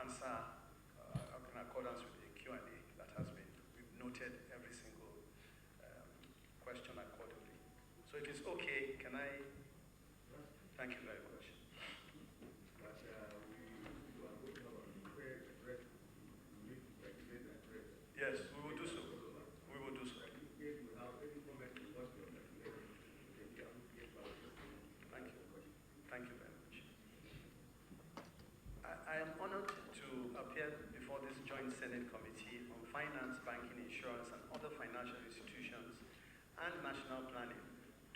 answer in accordance with the Q&A that has been, we've noted every single question accordingly. So if it's okay, can I, thank you very much. Yes, we will do so. We will do so. Thank you. Thank you very much. I am honored to appear before this Joint Senate Committee on Finance, Banking, Insurance, and other financial institutions and national planning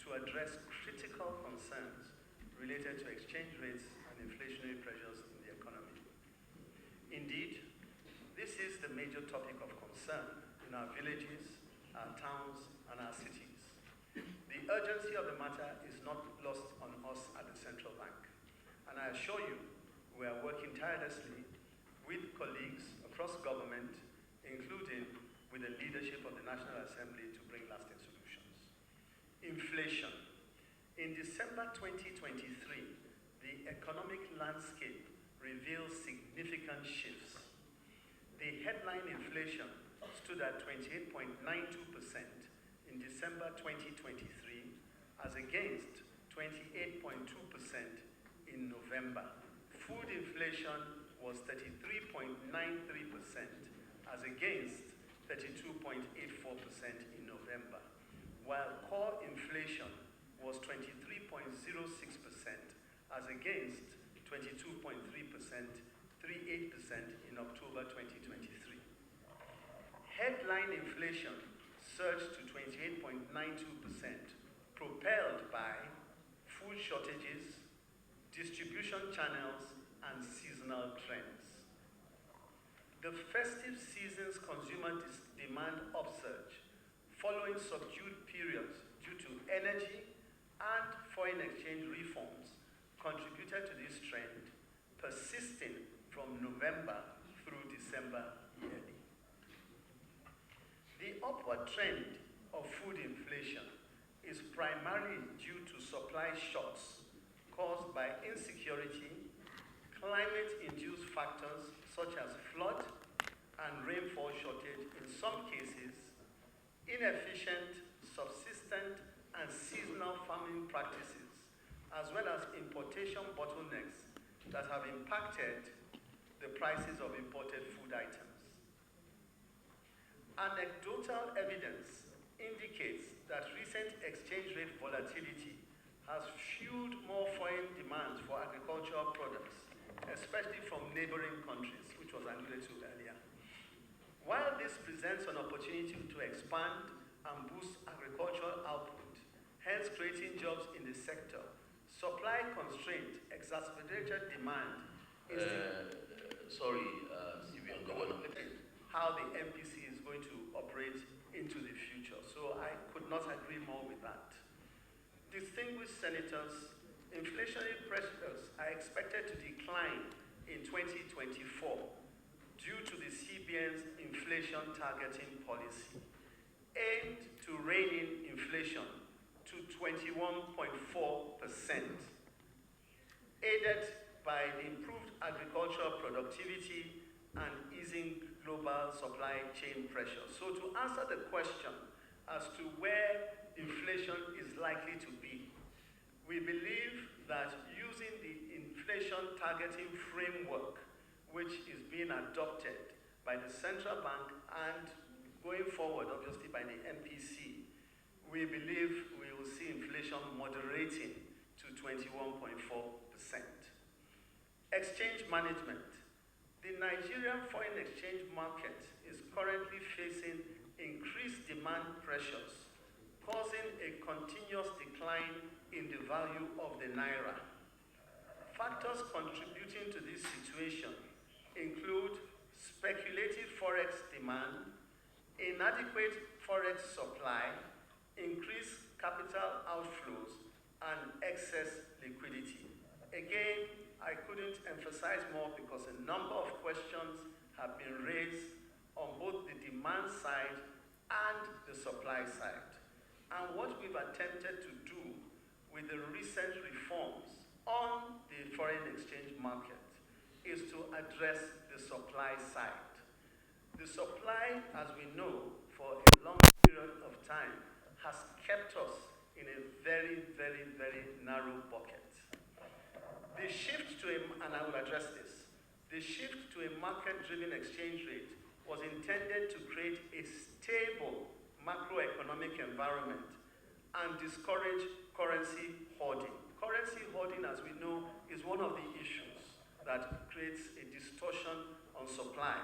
to address critical concerns related to exchange rates and inflationary pressures in the economy. Indeed, this is the major topic of concern in our villages, our towns, and our cities. The urgency of the matter is not lost on us at the central bank, and I assure you we are working tirelessly with colleagues across government, including with the leadership of the National Assembly, to bring lasting solutions. Inflation. In December 2023, the economic landscape reveals significant shifts. The headline inflation stood at 28.92% in December 2023 as against 28.2% in November. Food inflation was 33.93% as against 32.84% in November, while core inflation was 23.06% as against 22.38% in October 2023. Headline inflation surged to 28.92%, propelled by food shortages, distribution channels, and seasonal trends. The festive season's consumer demand upsurge, following subdued periods due to energy and foreign exchange reforms, contributed to this trend, persisting from November through December yearly. The upward trend of food inflation is primarily due to supply shocks caused by insecurity, climate-induced factors such as flood and rainfall shortage in some cases, inefficient, subsistent, and seasonal farming practices, as well as importation bottlenecks that have impacted the prices of imported food items. Anecdotal evidence indicates that recent exchange rate volatility has fueled more foreign demands for agricultural products, especially from neighboring countries, which was alluded to earlier. While this presents an opportunity to expand and boost agricultural output, hence creating jobs in the sector, supply constraint exacerbated demand is CBN, how the MPC is going to operate into the future. So I could not agree more with that. Distinguished senators, inflationary pressures are expected to decline in 2024 due to the CBN's inflation targeting policy, aimed to rein in inflation to 21.4%, aided by the improved agricultural productivity and easing global supply chain pressure. So to answer the question as to where inflation is likely to be, we believe that using the inflation targeting framework, which is being adopted by the central bank and going forward, obviously, by the MPC, we believe we will see inflation moderating to 21.4%. Exchange management. The Nigerian foreign exchange market is currently facing increased demand pressures, causing a continuous decline in the value of the Naira. Factors contributing to this situation include speculative forex demand, inadequate forex supply, increased capital outflows, and excess liquidity. Again, I couldn't emphasize more because a number of questions have been raised on both the demand side and the supply side. And what we've attempted to do with the recent reforms on the foreign exchange market is to address the supply side. The supply, as we know, for a long period of time, has kept us in a very, very, very narrow bucket. The shift to and I will address this, the shift to a market-driven exchange rate was intended to create a stable macroeconomic environment and discourage currency hoarding. Currency hoarding, as we know, is one of the issues that creates a distortion on supply.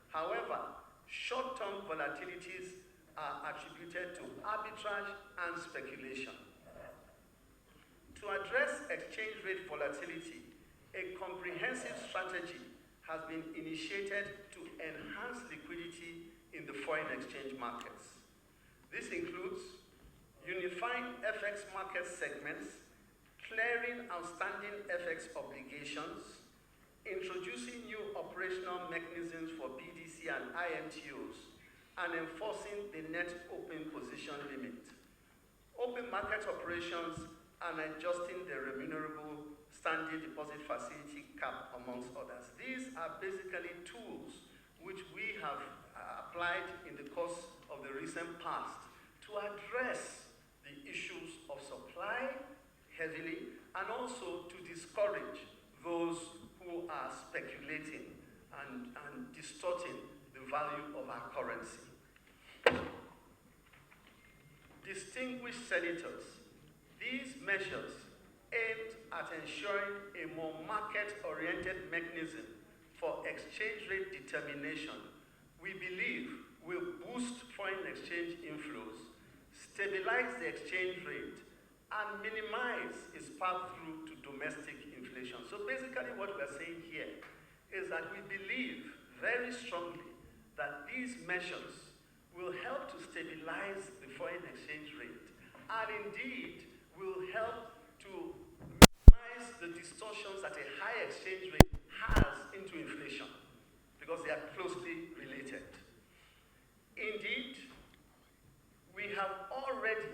However, short-term volatilities are attributed to arbitrage and speculation. To address exchange rate volatility, a comprehensive strategy has been initiated to enhance liquidity in the foreign exchange markets. This includes unifying FX market segments, clearing outstanding FX obligations, introducing new operational mechanisms for BDC and IMTOs, and enforcing the net open position limit. Open market operations and adjusting the remunerable standing deposit facility cap, amongst others. These are basically tools which we have applied in the course of the recent past to address the issues of supply heavily and also to discourage those who are speculating and distorting the value of our currency. Distinguished senators, these measures aimed at ensuring a more market-oriented mechanism for exchange rate determination, we believe will boost foreign exchange inflows, stabilize the exchange rate, and minimize its path-through to domestic inflation. So basically what we're saying here is that we believe very strongly that these measures will help to stabilize the foreign exchange rate and indeed will help to minimize the distortions that a high exchange rate has into inflation because they are closely related. Indeed, we have already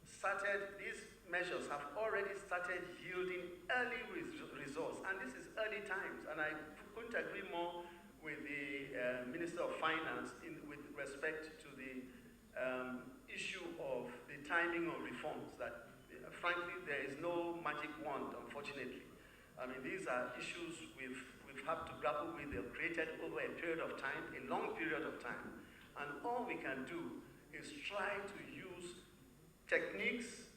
started, these measures have already started yielding early results, and this is early times, and I couldn't agree more with the Minister of Finance with respect to the issue of the timing of reforms that, frankly, there is no magic wand, unfortunately. I mean, these are issues we've had to grapple with. They're created over a period of time, a long period of time, and all we can do is try to use techniques,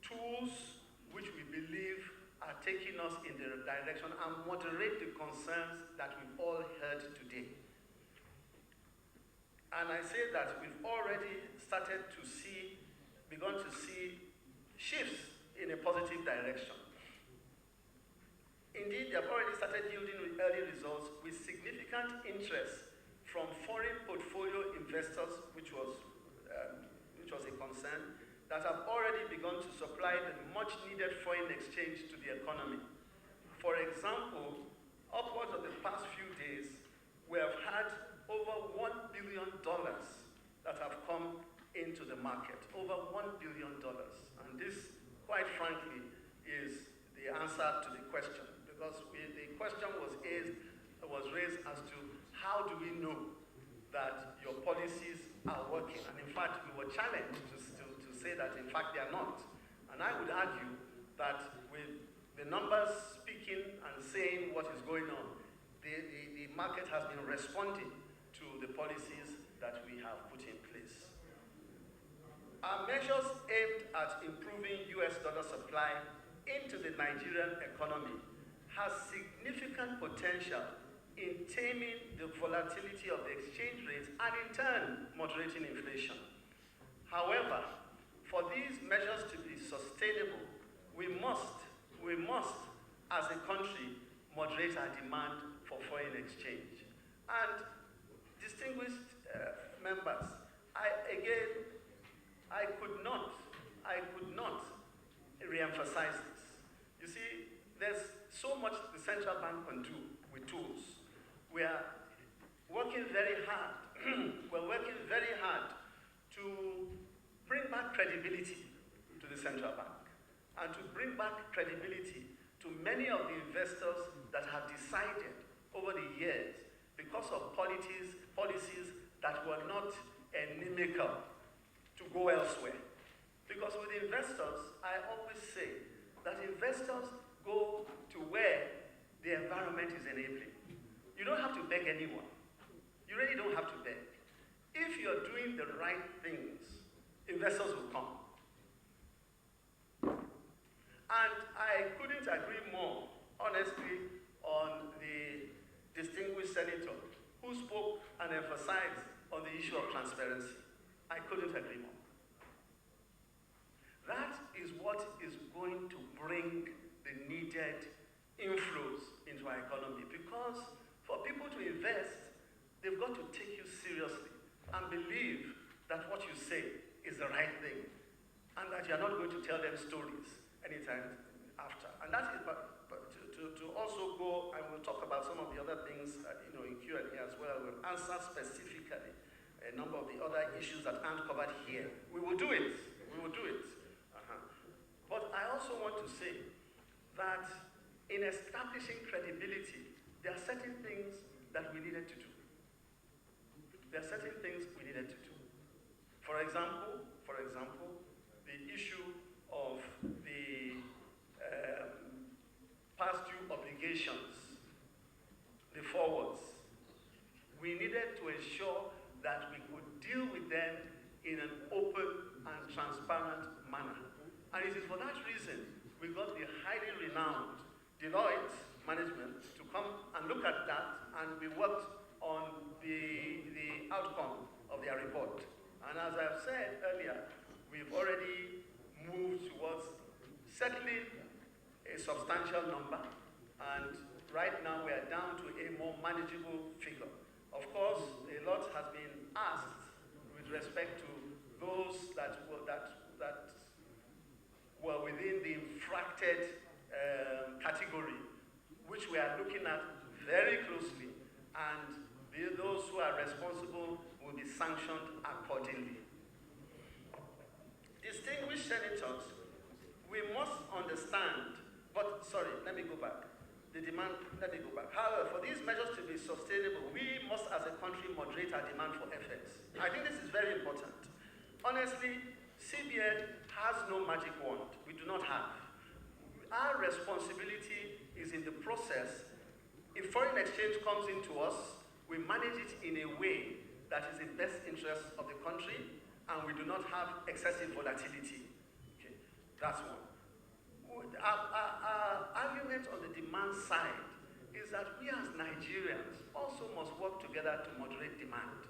tools, which we believe are taking us in the direction and moderate the concerns that we've all heard today. And I say that we've already begun to see shifts in a positive direction. Indeed, they have already started yielding early results with significant interest from foreign portfolio investors, which was a concern, that have already begun to supply the much-needed foreign exchange to the economy. For example, upwards of the past few days, we have had over $1 billion that have come into the market, over $1 billion. And this, quite frankly, is the answer to the question, because the question was raised as to how do we know that your policies are working? And in fact, we were challenged to say that in fact they are not. And I would argue that with the numbers speaking and saying what is going on, the market has been responding to the policies that we have put in place. Our measures aimed at improving US dollar supply into the Nigerian economy has significant potential in taming the volatility of the exchange rates and in turn moderating inflation. However, for these measures to be sustainable, we must, as a country, moderate our demand for foreign exchange. And distinguished members, I could not re-emphasize this. You see, there's so much the central bank can do with tools. We are working very hard. We're working very hard to bring back credibility to the central bank and to bring back credibility to many of the investors that have decided over the years, because of policies that were not inimical, to go elsewhere. Because with investors, I always say that investors go to where the environment is enabling. You don't have to beg anyone. You really don't have to beg. If you're doing the right things, investors will come. And I couldn't agree more, honestly, on the distinguished senator who spoke and emphasized on the issue of transparency. I couldn't agree more. That is what is going to bring the needed inflows into our economy, because for people to invest, they've got to take you seriously and believe that what you say is the right thing, and that you're not going to tell them stories anytime after. And that is, to also go, and we'll talk about some of the other things in Q&A as well. We'll answer specifically a number of the other issues that aren't covered here. We will do it. We will do it. But I also want to say that in establishing credibility, there are certain things that we needed to do. There are certain things we needed to do. For example, the issue of the past due obligations, the forwards. We needed to ensure that we could deal with them in an open and transparent manner. And it is for that reason we got the highly renowned Deloitte management to come and look at that, and we worked on the outcome of their report. And as I've said earlier, we've already moved towards settling a substantial number, and right now we are down to a more manageable figure. Of course, a lot has been asked with respect to those that were within the infracted category, which we are looking at very closely, and those who are responsible will be sanctioned accordingly. Distinguished senators, we must understand, let me go back. However, for these measures to be sustainable, we must as a country moderate our demand for FX. I think this is very important. Honestly, CBN has no magic wand. We do not have. Our responsibility is in the process. If foreign exchange comes into us, we manage it in a way that is in best interest of the country, and we do not have excessive volatility. Okay, that's one. Our argument on the demand side is that we as Nigerians also must work together to moderate demand.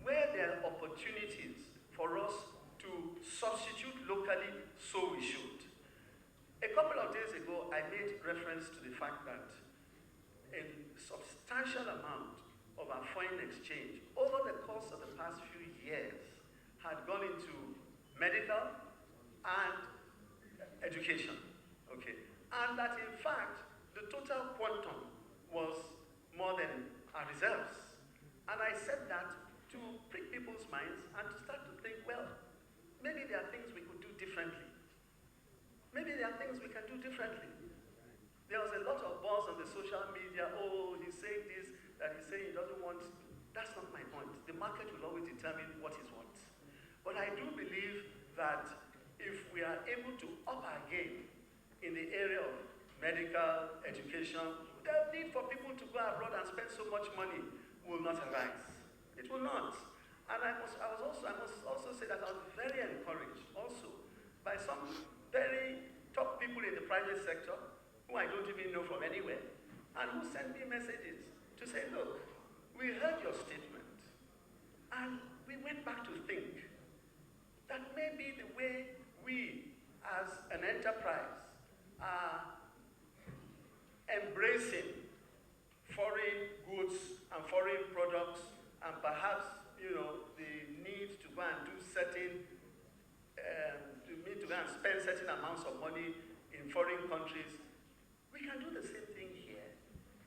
Where there are opportunities for us to substitute locally, so we should. A couple of days ago, I made reference to the fact that a substantial amount of our foreign exchange over the course of the past few years had gone into medical and education, okay? And that in fact, the total quantum was more than our reserves. And I said that to prick people's minds and to start to think, well, maybe there are things we could do differently. Maybe there are things we can do differently. There was a lot of buzz on the social media, oh, he's saying this, that he's saying he doesn't want. That's not my point. The market will always determine what is what. But I do believe that if we are able to up our game in the area of medical, education, the need for people to go abroad and spend so much money will not arise. It will not. And I must also say that I was very encouraged also by some very top people in the private sector who I don't even know from anywhere, and who sent me messages to say, look, we heard your statement, and we went back to think that maybe the way we as an enterprise are embracing foreign goods and foreign products, and perhaps, the need to go and do certain, to go and spend certain amounts of money in foreign countries, we can do the same thing here.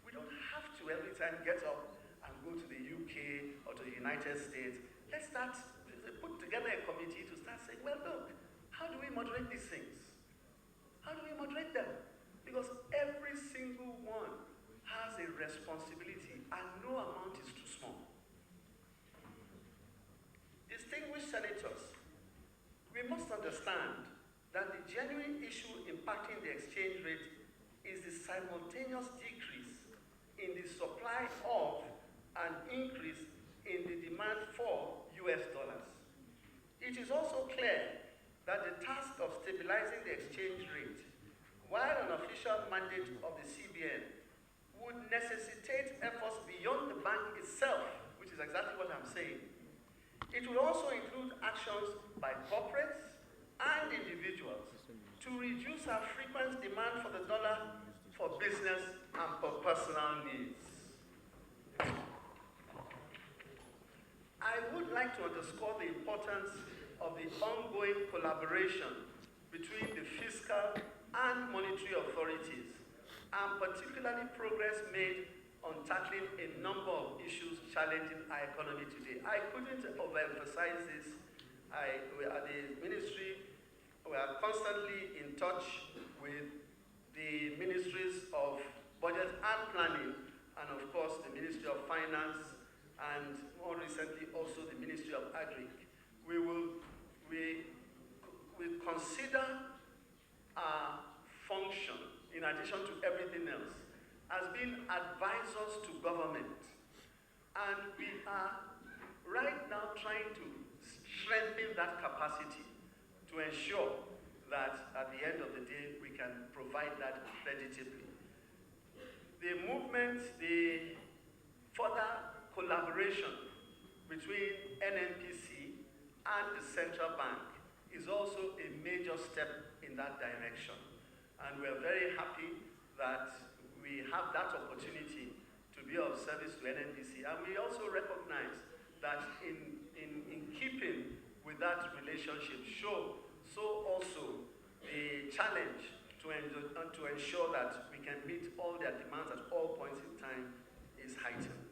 We don't have to every time get up and go to the UK or to the United States. Let's start, put together a committee to start saying, well, look, how do we moderate these things? How do we moderate them? Because everyone has a responsibility and no amount is too small. Distinguished senators, we must understand that the genuine issue impacting the exchange rate is the simultaneous decrease in the supply of and increase in the demand for US dollars. It is also clear that the task of stabilizing the exchange rate, while an official mandate of the CBN, would necessitate efforts beyond the bank itself, which is exactly what I'm saying. It will also include actions by corporates and individuals to reduce our frequent demand for the dollar for business and for personal needs. I would like to underscore the importance of the ongoing collaboration between the fiscal and monetary authorities, and particularly progress made on tackling a number of issues challenging our economy today. I couldn't overemphasize this. We at the ministry, we are constantly in touch with the ministries of budget and planning, and of course the Ministry of Finance, and more recently also the Ministry of Agri. We consider our function, in addition to everything else, as being advisors to government. And we are right now trying to strengthen that capacity to ensure that at the end of the day we can provide that creditably. The movement, the further collaboration between NNPC and the central bank is also a major step in that direction. And we are very happy that we have that opportunity to be of service to NNPC. And we also recognize that in keeping with that relationship, so also the challenge to ensure that we can meet all their demands at all points in time is heightened.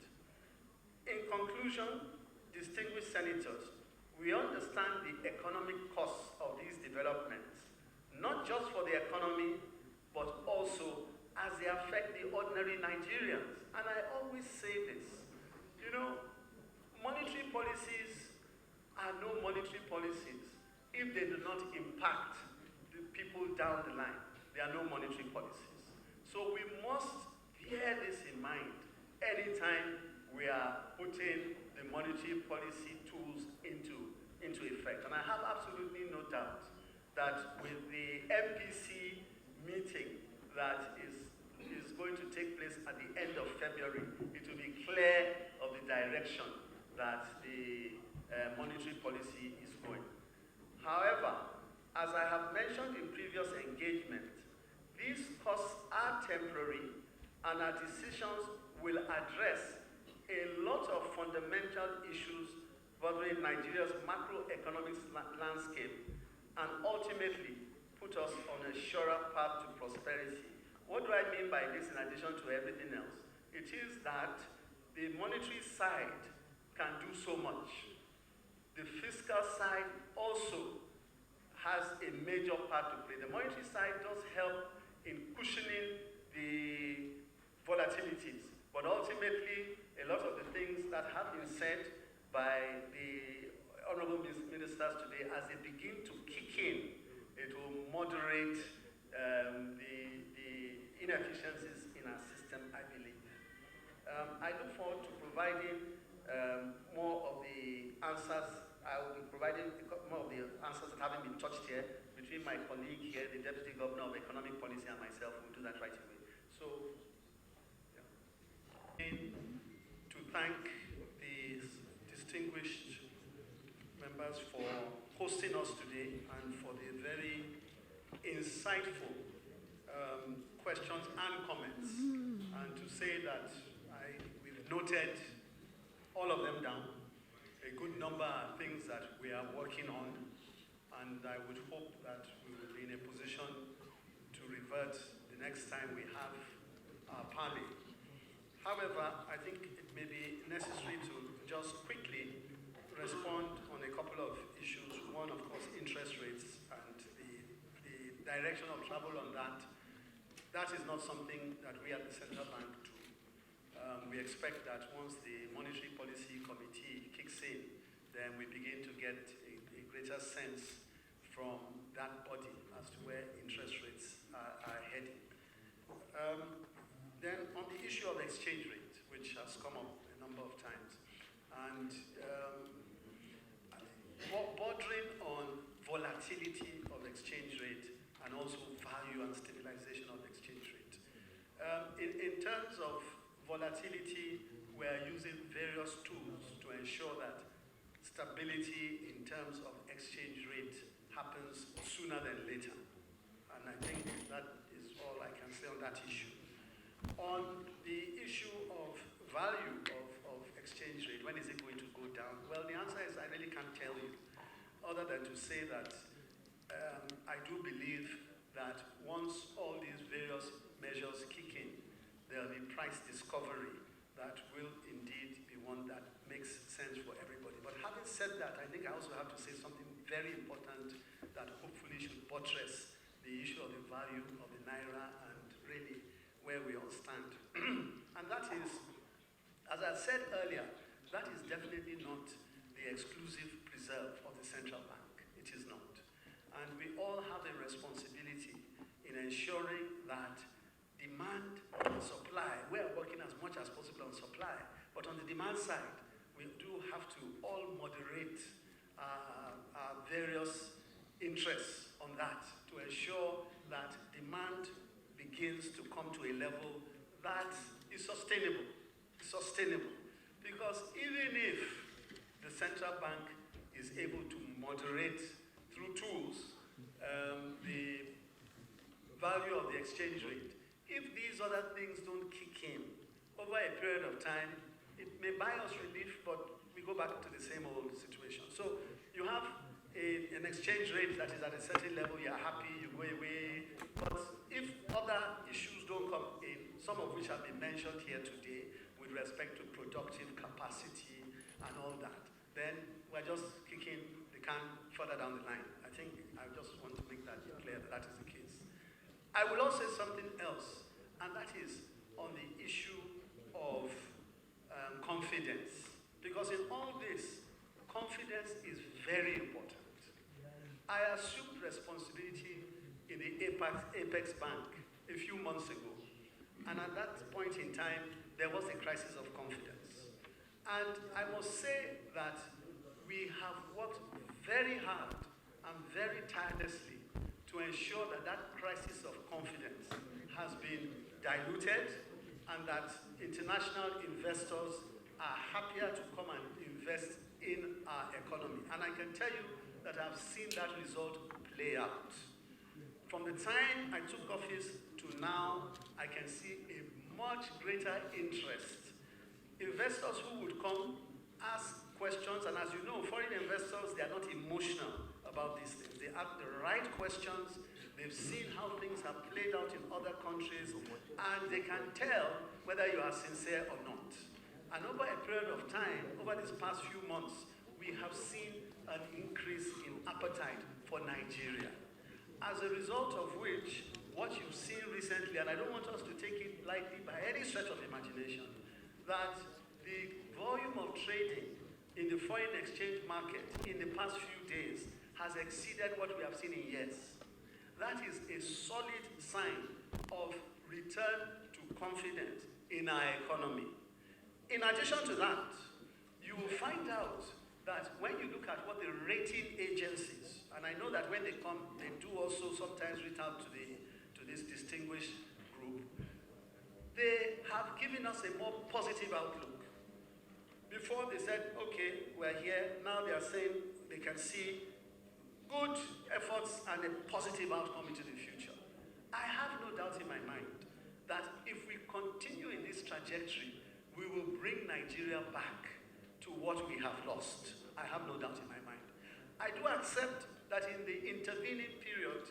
In conclusion, distinguished senators, we understand the economic costs of these developments, not just for the economy, but also as they affect the ordinary Nigerians. And I always say this, monetary policies are no monetary policies if they do not impact the people down the line. They are no monetary policies. So we must bear this in mind anytime we are putting the monetary policy tools into effect. And I have absolutely no doubt that with the MPC meeting that is going to take place at the end of February, it will be clear of the direction that the monetary policy is going. However, as I have mentioned in previous engagement, these costs are temporary, and our decisions will address a lot of fundamental issues bothering Nigeria's macroeconomic landscape and ultimately put us on a surer path to prosperity. What do I mean by this in addition to everything else? It is that the monetary side can do so much. The fiscal side also has a major part to play. The monetary side does help in cushioning the volatilities, but ultimately, a lot of the things that have been said by the honorable ministers today, as they begin to kick in, it will moderate the inefficiencies in our system, I believe. I look forward to providing more of the answers. I will be providing more of the answers that haven't been touched here between my colleague here, the Deputy Governor of Economic Policy, and myself. We'll do that right away. So, to thank the distinguished members for hosting us today and for the very insightful questions and comments, and to say that we've noted all of them down. A good number are things that we are working on, and I would hope that we will be in a position to revert the next time we have our parley. However, I think it may be necessary to just quickly respond on a couple of issues. One, of course, interest rates and the direction of travel on that. that is not something that we at the Central Bank do. We expect that once the Monetary Policy Committee kicks in, then we begin to get a greater sense from that body as to where interest rates are heading. Then on the issue of exchange rate, which has come up a number of times, and bordering on volatility of exchange rate and also value and stabilization of exchange rate. In terms of volatility, we are using various tools to ensure that stability in terms of exchange rate happens sooner than later. And I think that is all I can say on that issue. On the issue of value of exchange rate, when is it going to go down? Well, the answer is I really can't tell you, other than to say that I do believe that once all these various measures kick in, there will be price discovery that will indeed be one that makes sense for everybody. But having said that, I think I also have to say something very important that hopefully should buttress the issue of the value of the Naira and really where we all stand. And that is, as I said earlier, that is definitely not the exclusive preserve of the central bank. It is not. And we all have a responsibility in ensuring that demand and supply, we are working as much as possible on supply, but on the demand side, we do have to all moderate our various interests on that to ensure that demand begins to come to a level that is sustainable. Because even if the central bank is able to moderate through tools the value of the exchange rate, if these other things don't kick in over a period of time, it may buy us relief, but we go back to the same old situation. So you have an exchange rate that is at a certain level, you're happy, you go away. But if other issues don't come in, some of which have been mentioned here today with respect to productive capacity and all that, then we're just kicking the can further down the line. I think I just want to make that clear that that is the case. I will also say something else, and that is on the issue of confidence. Because in all this, confidence is very important. I assumed responsibility in the Apex Bank a few months ago, and at that point in time, there was a crisis of confidence. And I must say that we have worked very hard and very tirelessly to ensure that that crisis of confidence has been diluted and that international investors are happier to come and invest in our economy. And I can tell you that I've seen that result play out. From the time I took office to now, I can see a much greater interest. Investors who would come, ask questions, and as you know, foreign investors, they are not emotional about these things. They ask the right questions, they've seen how things have played out in other countries, and they can tell whether you are sincere or not. And over a period of time, over these past few months, we have seen an increase in appetite for Nigeria. As a result of which, what you've seen recently, and I don't want us to take it lightly by any stretch of imagination, that the volume of trading in the foreign exchange market in the past few days has exceeded what we have seen in years. That is a solid sign of return to confidence in our economy. In addition to that, you will find out that when you look at what the rating agencies, and I know that when they come, they do also sometimes reach out to this distinguished group, they have given us a more positive outlook. Before they said, okay, we're here, now they are saying they can see good efforts and a positive outcome into the future. I have no doubt in my mind that if we continue in this trajectory, we will bring Nigeria back to what we have lost. I have no doubt in my mind. I do accept that in the intervening period,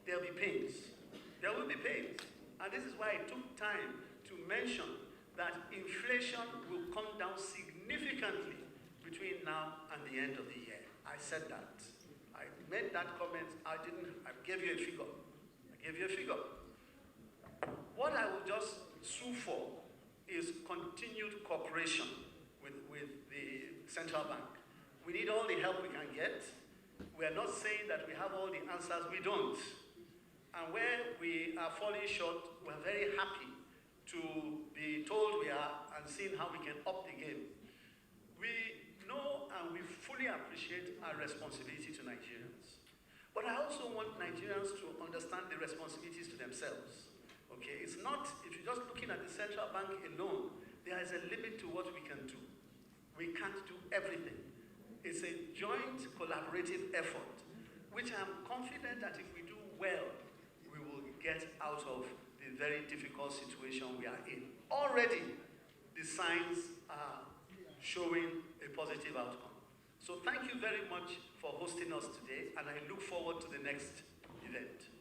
there will be pains. There will be pains. And this is why it took time to mention that inflation will come down significantly between now and the end of the year. I said that. I made that comment. I gave you a figure. What I will just sue for is continued cooperation with the central bank. We need all the help we can get. We are not saying that we have all the answers, we don't. And where we are falling short, we're very happy to be told we are and seeing how we can up the game. We know and we fully appreciate our responsibility to Nigerians. But I also want Nigerians to understand the responsibilities to themselves. Okay, it's not, if you're just looking at the central bank alone, there is a limit to what we can do. We can't do everything. It's a joint collaborative effort, which I'm confident that if we do well, we will get out of the very difficult situation we are in. Already, the signs are showing a positive outcome. So thank you very much for hosting us today, and I look forward to the next